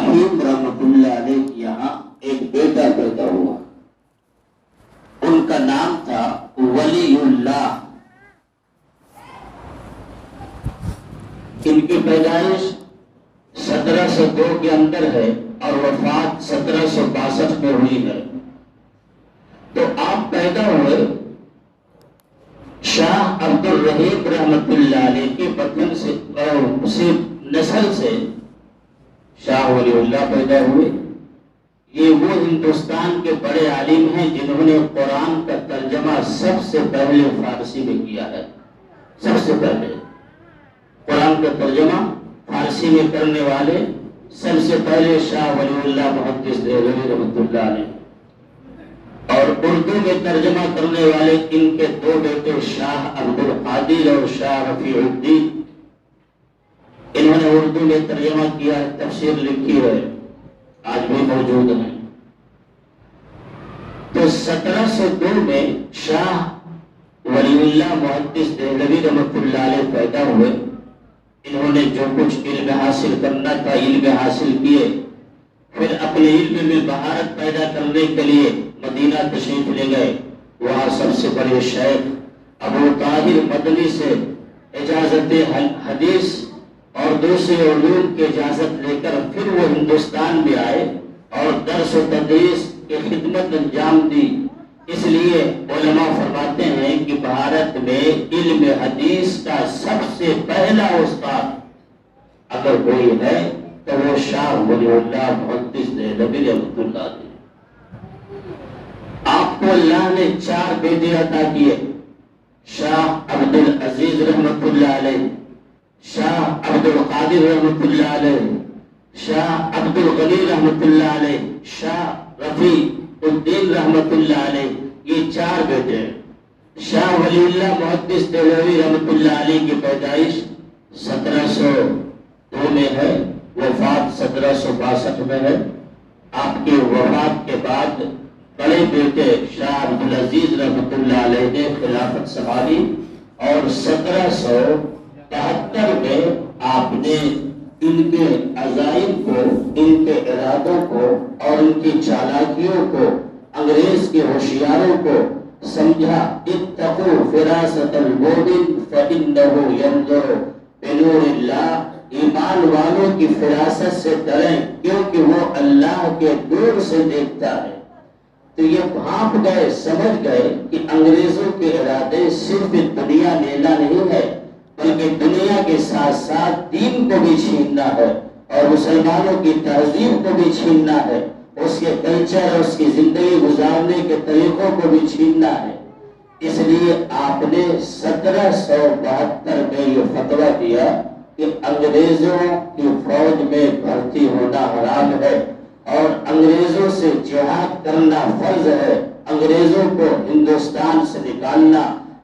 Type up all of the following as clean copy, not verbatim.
الرحیم رحمۃ اللہ علیہ کے یہاں ایک بیٹا پیدا ہوا. ان کا نام تھا ولی اللہ. ان کی پیدائش 1702 کے اندر ہے اور وفات 1762 میں ہوئی ہے. تو آپ پیدا ہوئے شاہ عبد الرحیم رحمۃ اللہ علیہ کے بطن سے اسی نسل سے شاہ ولی اللہ پیدا ہوئے. یہ وہ ہندوستان کے بڑے عالم ہیں جنہوں نے قرآن کا ترجمہ سب سے پہلے فارسی میں کیا ہے. سب سے پہلے قرآن کا ترجمہ فارسی میں کرنے والے سب سے پہلے شاہ ولی اللہ محدث دہلوی رحمۃ اللہ علیہ. اور اردو میں ترجمہ کرنے والے ان کے دو بیٹے شاہ عبد القادر اور شاہ رفیع الدین. انہوں نے اردو میں ترجمہ کیا ہے, تفسیر لکھی ہے, آج بھی موجود ہیں. تو 1702 میں شاہ ولی اللہ محدث دہلوی رحمۃ اللہ علیہ پیدا ہوئے. انہوں نے جو کچھ علم حاصل کرنا تھا علم حاصل کیے. پھر اپنے علم میں بہارت پیدا کرنے کے لیے مدینہ تشریف لے گئے. وہاں سب سے بڑے شیخ ابو طاہر مدنی سے اجازت حدیث اور دوسرے علوم کی اجازت لے کر پھر وہ ہندوستان میں آئے اور درس و تدریس کی خدمت انجام دی. اس لیے علماء فرماتے ہیں کہ بھارت میں علم حدیث کا سب سے پہلا استاد اگر کوئی ہے تو وہ شاہ ولی اللہ محدث دہلوی رحمۃ اللہ علیہ. آپ کو اللہ نے 4 بیٹے عطا کیے. شاہ عبد العزیز رحمۃ اللہ علیہ, شاہ عبد القادر رحمۃ اللہ علیہ, شاہ عبد الغنی رحمۃ اللہ علیہ, شاہ رفیع الدین رحمۃ اللہ علیہ. یہ 4 بیٹے ہیں. شاہ ولی اللہ محدث دہلوی رحمۃ اللہ علیہ کی پیدائش 1702 میں ہے, وفات 1762 میں ہے. آپ کی وفات کے بعد بڑے بیٹے شاہ عبد العزیز رحمۃ اللہ علیہ نے خلافت سنبھالی اور 1773 میں آپ نے ان کے عزائم کو, ان کے ارادوں کو اور ان کی چالاکیوں کو انگریز کے ہوشیاروں کو سمجھا. اتقوا فراست المؤمن فإنه ينظر بنور اللہ. ایمان والوں کی فراست سے ڈریں کیونکہ وہ اللہ کے نور سے دیکھتا ہے. تو یہ بھانپ گئے, سمجھ گئے کہ انگریزوں کے ارادے صرف دنیا لینا نہیں ہے بلکہ دنیا کے ساتھ ساتھ دین کو بھی چھیننا ہے اور مسلمانوں کی تہذیب کو بھی چھیننا ہے, اس کے کلچر اور اس کی زندگی گزارنے کے طریقوں کو بھی چھیننا ہے. اس لیے آپ نے 1772 میں یہ فتویٰ دیا کہ انگریزوں کی فوج میں بھرتی ہونا حرام ہے اور انگریزوں سے جہاد کرنا فرض ہے. انگریزوں کو ہندوستان سے نکالنا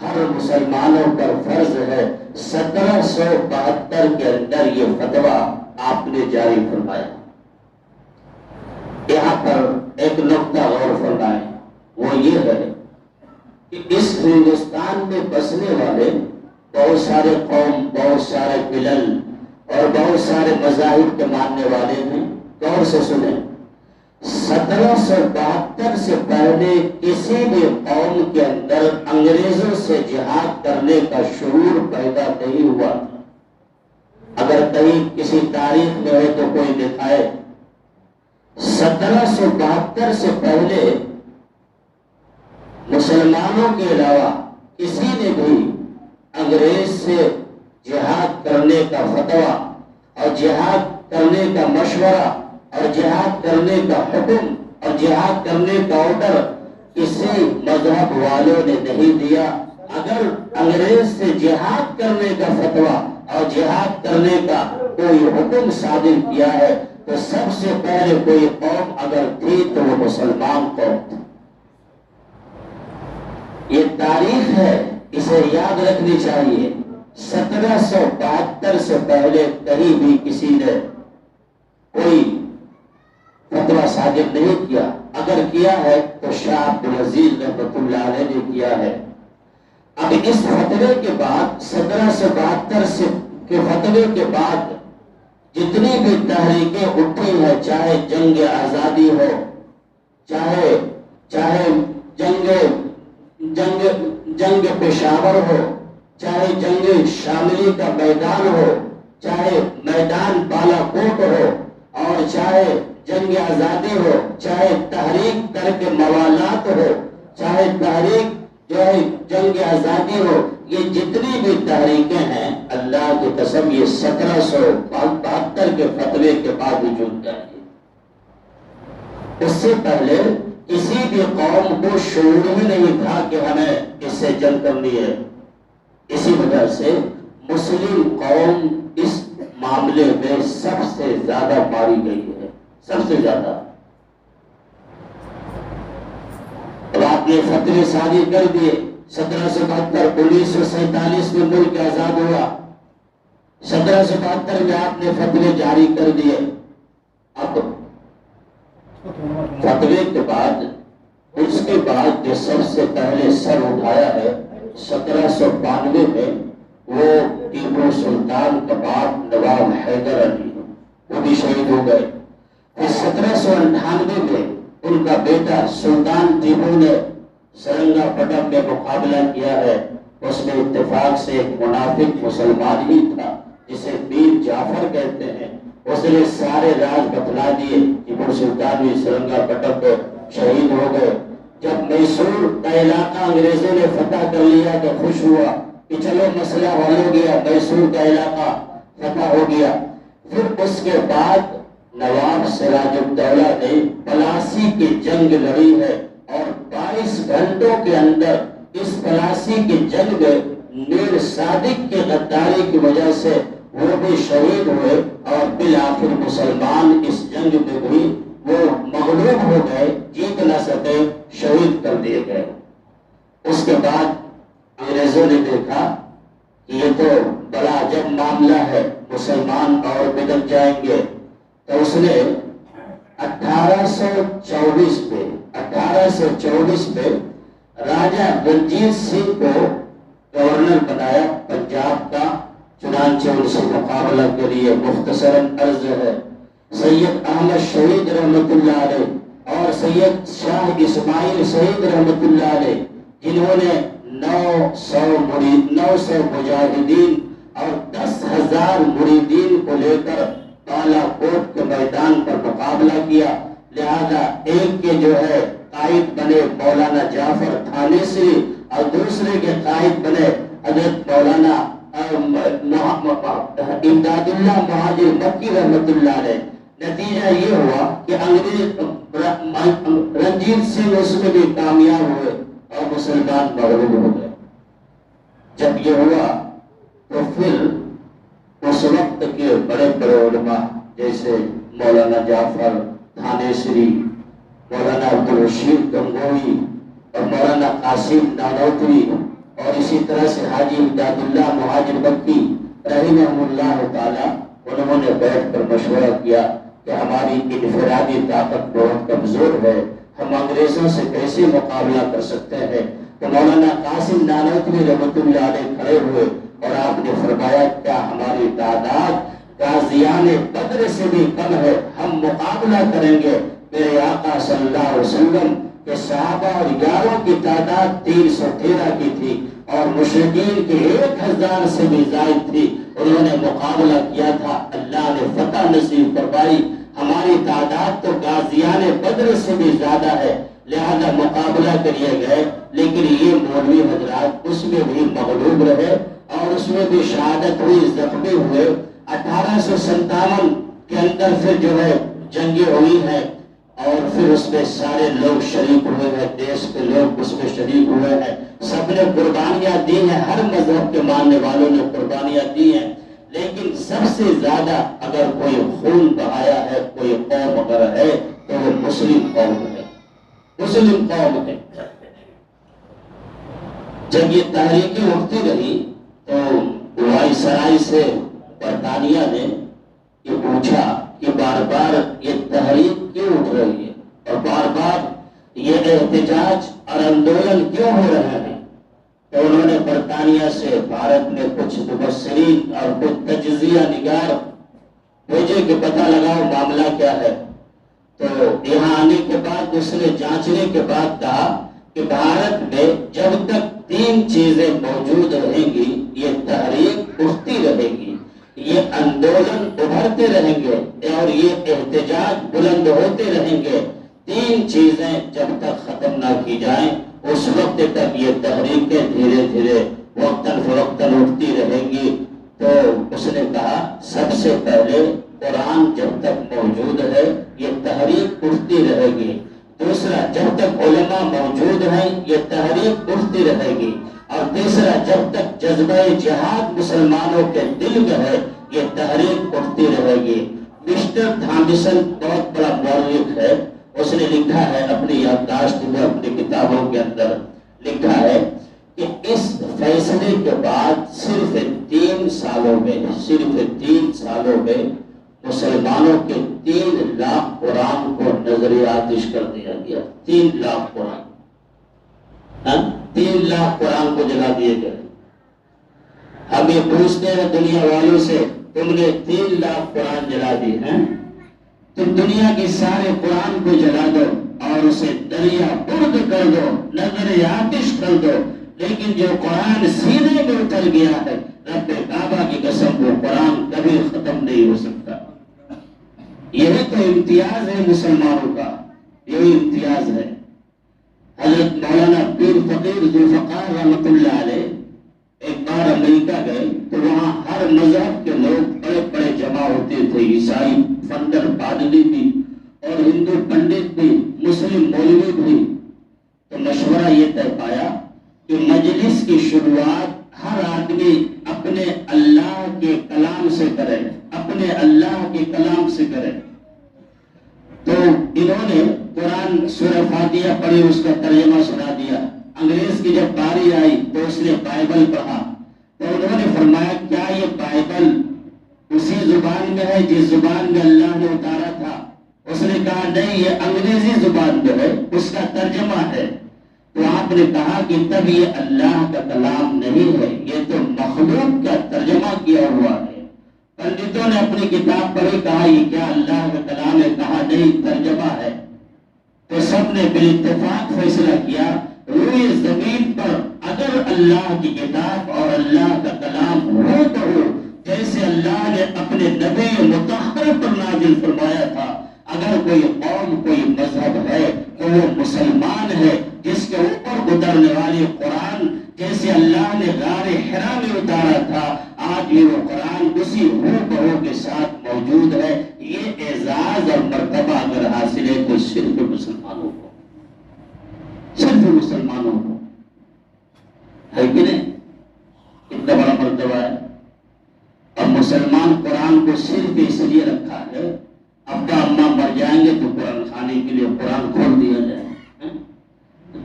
ہر مسلمانوں پر فرض ہے. 1772 کے اندر یہ فتویٰ آپ نے جاری فرمایا. یہاں پر ایک نقطہ غور فرمائیں, وہ یہ ہے کہ اس ہندوستان میں بسنے والے بہت سارے قوم, بہت سارے ملل اور بہت سارے مذاہب کے ماننے والے ہیں. غور سے سنیں, 1772 سے پہلے کسی بھی قوم کے اندر انگریزوں سے جہاد کرنے کا شعور پیدا نہیں ہوا. اگر کہیں کسی تاریخ میں ہے تو کوئی دکھائے. 1772 سے پہلے مسلمانوں کے علاوہ کسی نے بھی انگریز سے جہاد کرنے کا فتویٰ اور جہاد کرنے کا مشورہ اور جہاد کرنے کا حکم اور جہاد کرنے کا آرڈر کسی مذہب والوں نے نہیں دیا. اگر انگریز سے جہاد کرنے کا فتویٰ اور جہاد کرنے کا کوئی حکم صادر کیا ہے تو سب سے پہلے کوئی قوم اگر تھی تو وہ مسلمان قوم تھی. یہ تاریخ ہے, اسے یاد رکھنی چاہیے. 1772 سے پہلے کہیں بھی کسی نے کوئی فتویٰ صادر نہیں کیا. اگر کیا ہے تو شاہ عبد العزیز رحمۃ اللہ علیہ نے کیا ہے. اب اس فتوے کے بعد 1772 کے فتوے کے بعد جتنی بھی تحریکیں اٹھی ہیں، چاہے جنگ آزادی ہو، چاہے جنگ پشاور ہو، چاہے جنگ شاملی کا میدان ہو، چاہے میدان بالا کوٹ ہو، اور چاہے جنگ آزادی ہو، چاہے تحریک ترک موالات ہو، چاہے تحریک جو ہے جنگ آزادی ہو، یہ جتنی بھی تحریکیں ہیں اللہ کی قسم یہ 1772 کے فتوے کے بعد وجود میں آئی۔ اس سے پہلے کسی بھی قوم کو شعور ہی نہیں تھا کہ ہمیں اس سے جنگ کرنی ہے۔ اسی وجہ سے مسلم قوم اس معاملے میں سب سے زیادہ ماری گئی ہے، سب سے زیادہ۔ اب آپ نے فتوے صادر کر دیے، 1772 1947 میں ملک آزاد ہوا، 1772 میں آپ نے فتوے جاری کر دیے۔ اب فتوے کے بعد اس کے بعد جو سب سے پہلے سر اٹھایا ہے 1792 میں، وہ ٹیپو سلطان کا باپ نواب حیدر علی، وہ بھی شہید ہو گئے۔ پھر 1798 میں ان کا بیٹا سلطان ٹیپو نے سرنگا پٹم میں مقابلہ کیا ہے۔ اس میں اتفاق سے ایک منافق مسلمان ہی تھا جسے میر جعفر کہتے ہیں، اس نے سارے راز بتلا دیے۔ ٹیپو سلطان بھی سرنگا پٹم پہ شہید ہو گئے۔ جب میسور کا علاقہ انگریزوں نے فتح کر لیا تو خوش ہوا کہ چلو مسئلہ حل ہو گیا، میسور کا علاقہ فتح ہو گیا۔ پھر اس کے بعد نواب سراج الدولہ نے پلاسی کی جنگ لڑی ہے، اور 22 گھنٹوں کے اندر اس پلاسی کی جنگ میں میر صادق کی غداری کی وجہ سے وہ بھی شہید ہوئے، اور بالآخر مسلمان اس جنگ میں بھی وہ مغلوب ہو گئے، جیت نہ سکے، شہید کر دیے گئے۔ اس کے بعد انگریزوں نے دیکھا کہ یہ تو بڑا عجب معاملہ ہے، مسلمان اور بگڑ جائیں گے، تو اس نے 1824 میں راجہ رنجیت سنگھ کو گورنر بنایا پنجاب کا۔ چنانچہ ان سے مقابلہ کے لیے مختصراً عرض ہے سید احمد شہید رحمت اللہ علیہ اور سید شاہ اسماعیل شہید رحمت اللہ علیہ، جنہوں نے 900 مجاہدین اور 10,000 مریدین کو لے کر بالا کوٹ کے میدان پر مقابلہ کیا، لہذا ایک کے جو ہے قائد بنے مولانا جعفر تھانیسری، اور دوسرے کے قائد بنے حضرت مولانا امداد اللہ مہاجر مکی رحمت اللہ علیہ۔ نتیجہ یہ ہوا کہ رنجیت سنگھ اس میں بھی کامیاب ہوئے اور مسلمان مغلوب ہو گئے۔ جب یہ ہوا تو پھر اس وقت کے بڑے بڑے علماء جیسے مولانا جعفر تھانیسری، مولانا عبدالرشید گنگوئی اور مولانا قاسم نانوتوی، اور اسی طرح سے حاجی امداد اللہ مہاجر مکی رحمہ اللہ تعالی، انہوں نے بیٹھ کر مشورہ کیا کہ ہماری انفرادی طاقت بہت کمزور ہے، ہم انگریزوں سے کیسے مقابلہ کر سکتے ہیں؟ تو مولانا قاسم نانوتوی رحمۃ اللہ علیہ کھڑے ہوئے اور آپ نے فرمایا کیا ہماری تعداد غازیان بدر سے بھی کم ہے؟ ہم مقابلہ کریں گے۔ میرے آقا صلی اللہ علیہ وسلم کے صحابہ اور یاروں کی تعداد 313 کی تھی، اور مشرکین کی 1000 سے بھی زائد تھی۔ انہوں نے مقابلہ کیا تھا، اللہ نے فتح نصیب فرمائی۔ ہماری تعداد تو غازیان بدر سے بھی زیادہ ہے، لہذا مقابلہ کریے گئے، لیکن یہ مولوی حضرات اس میں بھی مغلوب رہے اور اس میں بھی شہادت ہوئی، زخمی ہوئے۔ 1857 کے اندر پھر جو ہے جنگیں ہوئی ہیں، اور پھر اس میں سارے لوگ شریک ہوئے ہیں، دیش کے لوگ اس میں شریک ہوئے ہیں، سب نے قربانیاں دی ہیں، ہر مذہب کے ماننے والوں نے قربانیاں دی ہیں، لیکن سب سے زیادہ اگر کوئی خون بہایا ہے، کوئی قوم اگر ہے تو وہ مسلم قوم ہے، مسلم قوم ہے۔ جب یہ تحریکیں اٹھتی رہی تو وائسرائے سے برطانیہ نے یہ پوچھا کہ بار بار یہ تحریک کیوں اٹھ رہی ہے اور بار بار یہ احتجاج اور آندولن کیوں ہو رہے ہیں؟ تو انہوں نے برطانیہ سے بھارت میں کچھ مبصرین اور کچھ تجزیہ نگار بھیجے کہ پتہ لگاؤ معاملہ کیا ہے۔ تو یہاں آنے کے بعد اس نے جانچنے کے بعد کہا کہ بھارت میں جب تک 3 چیزیں موجود رہیں گی یہ تحریک اٹھتی رہے گی، یہ آندولن ابھرتے رہیں گے اور یہ احتجاج بلند ہوتے رہیں گے۔ 3 چیزیں جب تک ختم نہ کی جائیں اس وقت تک یہ تحریکیں دھیرے دھیرے وقتاً فوقتاً اٹھتی رہیں گی۔ تو اس نے کہا سب سے پہلے قرآن جب تک موجود ہے یہ تحریک اٹھتی رہے گی۔ دوسرا، جب تک علماء موجود ہیں یہ تحریک اٹھتی رہے گی۔ اور تیسرا، جب تک جذبہ جہاد مسلمانوں کے دل میں ہے یہ تحریک اٹھتی رہے گی۔ مسٹر تھامسن بہت بڑا مورخ ہے، اس نے لکھا ہے اپنی یادداشت میں، اپنی کتابوں کے اندر لکھا ہے کہ اس فیصلے کے بعد صرف 3 سالوں میں مسلمانوں کے 3 لاکھ قرآن کو نظر آتش کر دیا گیا۔ 3 لاکھ قرآن، 3 لاکھ قرآن کو جلا دیے گئے۔ ہم یہ پوچھتے ہیں دنیا والوں سے، تم نے 3 لاکھ قرآن جلا دی ہیں، تم دنیا کے سارے قرآن کو جلا دو اور اسے دریا برد کر دو، نظر آتش کر دو، لیکن جو قرآن سینے میں اتر گیا ہے رب کعبہ کی قسم وہ قرآن کبھی ختم نہیں ہو سکتا۔ یہی تو امتیاز ہے مسلمانوں کا، یہی امتیاز ہے۔ حضرت مولانا پیر فقیر ذوالفقار رحمۃ اللہ علیہ ایک بار امریکہ گئے تو وہاں ہر مذہب کے لوگ بڑے بڑے جمع ہوتے تھے، عیسائی فندر پادری بھی اور ہندو پنڈت بھی، مسلم مولوی بھی۔ تو مشورہ یہ طے پایا کہ مجلس کی شروعات ہر آدمی اپنے اللہ کے کلام سے کرے، اپنے اللہ کے کلام سے کرے۔ تو انہوں نے قرآن سورہ فاتحہ پڑھی، اس کا ترجمہ سنا دیا۔ انگریز کی جب باری آئی تو اس نے بائبل پڑھا، تو انہوں نے فرمایا کیا یہ بائبل اسی زبان میں ہے جس زبان میں اللہ نے اتارا تھا؟ اس نے کہا نہیں، یہ انگریزی زبان میں ہے، اس کا ترجمہ ہے۔ تو آپ نے کہا کہ تب یہ اللہ کا کلام نہیں ہے، یہ تو مخلوق کا ترجمہ کیا ہوا ہے۔ پنڈتوں نے اپنی کتاب پڑھی، کہا یہ کیا اللہ کا کلام ہے؟ کہا نہیں، ترجمہ ہے۔ تو سب نے بالاتفاق فیصلہ کیا روئے زمین پر اگر اللہ کی کتاب اور اللہ کا کلام ہو تو ہو جیسے اللہ نے اپنے نبی مطہر پر نازل فرمایا تھا، اگر کوئی قوم کوئی مذہب ہے تو وہ مسلمان ہے جس کے اوپر اترنے والی قرآن جیسے اللہ نے غار حرا میں اتارا تھا، آج بھی وہ قرآن اسی ہو بہو کے ساتھ موجود ہے۔ یہ اعزاز اور مرتبہ اگر حاصل ہے تو صرف مسلمانوں کو، صرف مسلمانوں کو ہے کہ نہیں؟ اتنا بڑا مرتبہ ہے۔ اور مسلمان قرآن کو صرف اس لیے رکھا ہے ابا اماں مر جائیں گے تو قرآن کھانے کے لیے قرآن کھول دیا جائے،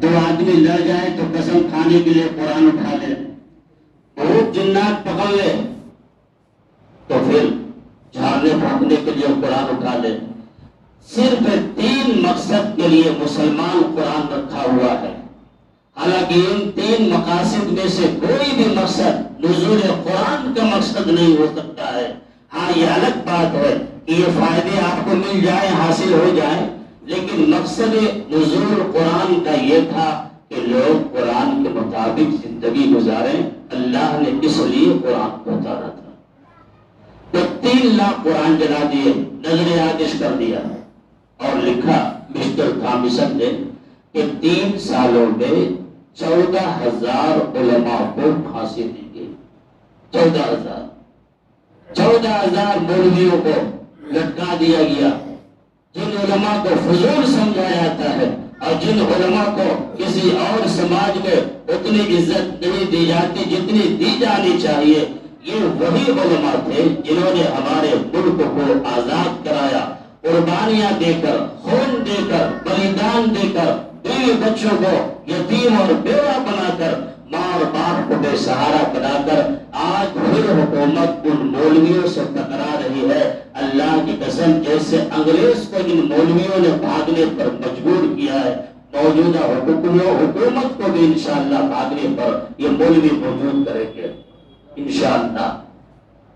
دو آدمی لڑ جائے تو قسم کھانے کے لیے قرآن اٹھا لے، بہت جنات پکڑ لے تو پھر جھاڑنے پھونکنے کے لیے قرآن اٹھا لے۔ صرف 3 مقصد کے لیے مسلمان قرآن رکھا ہوا ہے۔ حالانکہ ان 3 مقاصد میں سے کوئی بھی مقصد نزول قرآن کا مقصد نہیں ہو سکتا ہے۔ ہاں یہ الگ بات ہے کہ یہ فائدے آپ کو مل جائیں، حاصل ہو جائیں، لیکن مقصد نزول قرآن کا یہ تھا کہ لوگ قرآن کے مطابق زندگی گزاریں۔ اللہ نے اس لیے قرآن کو اتارا تھا۔ تو 3 لاکھ قرآن جلا دیے، نظر آتش کر دیا اور لکھا مسٹر تھامسن نے کہ 3 سالوں میں 14,000 علماء کو پھانسی دی گئی۔ 14,000 مولویوں کو لٹکا دیا گیا۔ جن علماء کو فضول سمجھا جاتا ہے اور جن علماء کو کسی اور سماج میں اتنی عزت نہیں دی جاتی جتنی دی جانی چاہیے، یہ وہی علماء تھے جنہوں نے ہمارے ملک کو آزاد کرایا، قربانیاں دے کر، خون دے کر، بلیدان دے کر، بیوی بچوں کو یتیم اور بیوہ بنا کر، ماں اور باپ کو بے سہارا بنا کر آج پھر حکومت ان مولویوں سے ٹکرا رہی ہے۔ اللہ کی قسم جیسے انگریز کو ان مولویوں نے بھاگنے پر مجبور کیا ہے، موجودہ حکومت کو بھی انشاءاللہ بھاگنے پر یہ مولوی موجود کریں گے انشاءاللہ۔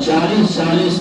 40-40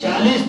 40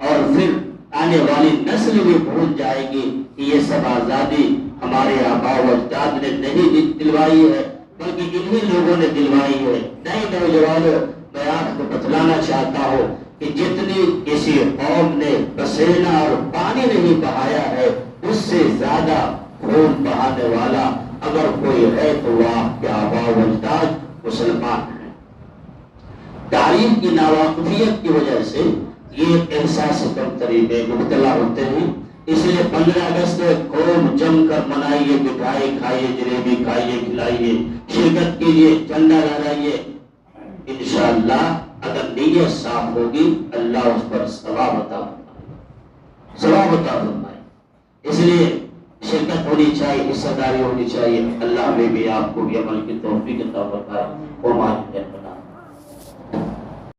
اور پھر آنے والی نسل بھی بھول جائے گی کہ یہ سب آزادی ہمارے آباء و اجداد نے نہیں دلوائی ہے بلکہ انہی لوگوں نے دلوائی ہے۔ نئے نوجوانوں، میں آپ کو بتلانا چاہتا ہوں کہ جتنی کسی قوم نے پسینہ اور پانی نہیں بہایا ہے اس سے زیادہ خون بہانے والا اگر کوئی ہے تو وہ آپ کے آباء و اجداد مسلمان ہیں۔ تاریخ کی ناواقفیت کی وجہ سے یہ احساس کمتری میں مبتلا ہوتے ہیں، اس لیے 15 اگست خوب جم کر منائیے، مٹھائی کھائیے، جلیبی کھائیے، کھلائیے، شرکت کیجیے، جھنڈا لہرائیے۔ انشاءاللہ اگر نیت صاف ہوگی اللہ اس پر ثواب عطا فرمائے۔ اس لیے شرکت ہونی چاہیے، حصہ داری ہونی چاہیے۔ اللہ ہمیں بھی آپ کو بھی عمل کی توفیق عطا فرمائے۔